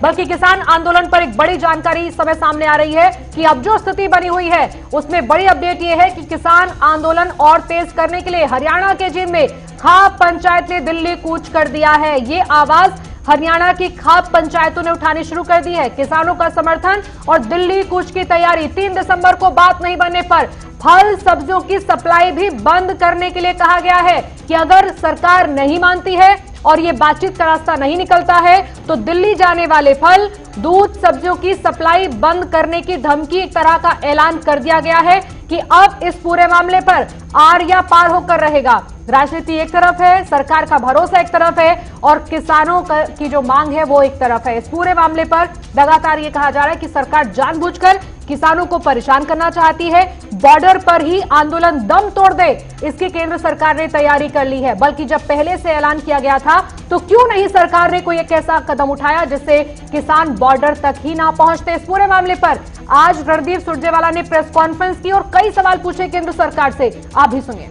बल्कि किसान आंदोलन पर एक बड़ी जानकारी इस समय सामने आ रही है कि अब जो स्थिति बनी हुई है उसमें बड़ी अपडेट यह है कि किसान आंदोलन और तेज करने के लिए हरियाणा के जिंद में खाप पंचायत ने दिल्ली कूच कर दिया है। ये आवाज हरियाणा की खाप पंचायतों ने उठानी शुरू कर दी है। किसानों का समर्थन और दिल्ली कूच की तैयारी। 3 दिसंबर को बात नहीं बनने पर फल सब्जियों की सप्लाई भी बंद करने के लिए कहा गया है कि अगर सरकार नहीं मानती है और ये बातचीत का रास्ता नहीं निकलता है तो दिल्ली जाने वाले फल, दूध, सब्जियों की सप्लाई बंद करने की धमकी, एक तरह का ऐलान कर दिया गया है कि अब इस पूरे मामले पर आर या पार होकर रहेगा। राजनीति एक तरफ है, सरकार का भरोसा एक तरफ है और किसानों की जो मांग है वो एक तरफ है। इस पूरे मामले पर लगातार ये कहा जा रहा है कि सरकार जानबूझकर किसानों को परेशान करना चाहती है, बॉर्डर पर ही आंदोलन दम तोड़ दे, इसकी केंद्र सरकार ने तैयारी कर ली है। बल्कि जब पहले से ऐलान किया गया था तो क्यों नहीं सरकार ने कोई एक ऐसा कदम उठाया जिससे किसान बॉर्डर तक ही ना पहुंचते। इस पूरे मामले पर आज रणदीप सुरजेवाला ने प्रेस कॉन्फ्रेंस की और कई सवाल पूछे केंद्र सरकार से, आप भी सुनिए।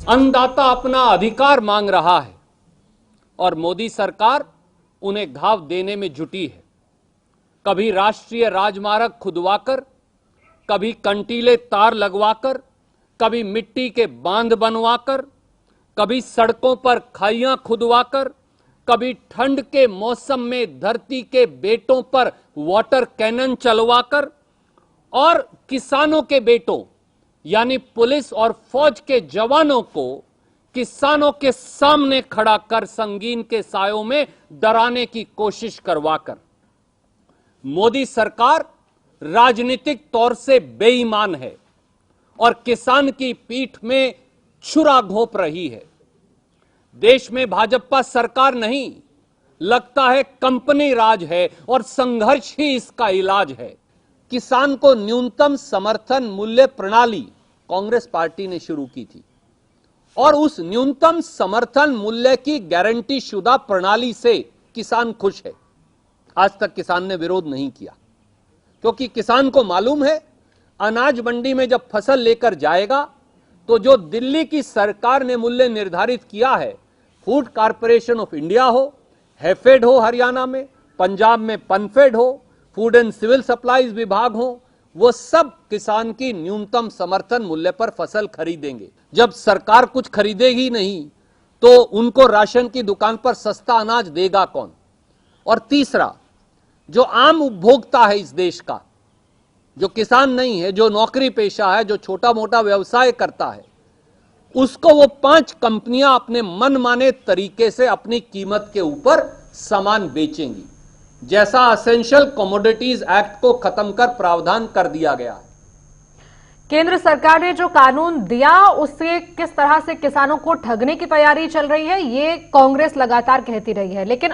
अन्नदाता अपना अधिकार मांग रहा है और मोदी सरकार उन्हें घाव देने में जुटी है। कभी राष्ट्रीय राजमार्ग खुदवाकर, कभी कंटीले तार लगवाकर, कभी मिट्टी के बांध बनवाकर, कभी सड़कों पर खाइयां खुदवाकर, कभी ठंड के मौसम में धरती के बेटों पर वाटर कैनन चलवाकर और किसानों के बेटों यानी पुलिस और फौज के जवानों को किसानों के सामने खड़ा कर संगीन के सायों में डराने की कोशिश करवाकर मोदी सरकार राजनीतिक तौर से बेईमान है और किसान की पीठ में छुरा घोंप रही है। देश में भाजपा सरकार नहीं, लगता है कंपनी राज है और संघर्ष ही इसका इलाज है। किसान को न्यूनतम समर्थन मूल्य प्रणाली कांग्रेस पार्टी ने शुरू की थी और उस न्यूनतम समर्थन मूल्य की गारंटी शुदा प्रणाली से किसान खुश है। आज तक किसान ने विरोध नहीं किया क्योंकि किसान को मालूम है अनाज मंडी में जब फसल लेकर जाएगा तो जो दिल्ली की सरकार ने मूल्य निर्धारित किया है, फूड कॉर्पोरेशन ऑफ इंडिया हो, हैफेड हो हरियाणा में, पंजाब में पनफेड हो, फूड एंड सिविल सप्लाईज विभाग हो, वो सब किसान की न्यूनतम समर्थन मूल्य पर फसल खरीदेंगे। जब सरकार कुछ खरीदेगी नहीं तो उनको राशन की दुकान पर सस्ता अनाज देगा कौन। और तीसरा, जो आम उपभोक्ता है इस देश का, जो किसान नहीं है, जो नौकरी पेशा है, जो छोटा मोटा व्यवसाय करता है, उसको वो 5 कंपनियां अपने मनमाने तरीके से अपनी कीमत के ऊपर सामान बेचेंगी, जैसा एसेंशियल कमोडिटीज एक्ट को खत्म कर प्रावधान कर दिया गया है। केंद्र सरकार ने जो कानून दिया उससे किस तरह से किसानों को ठगने की तैयारी चल रही है, ये कांग्रेस लगातार कहती रही है, लेकिन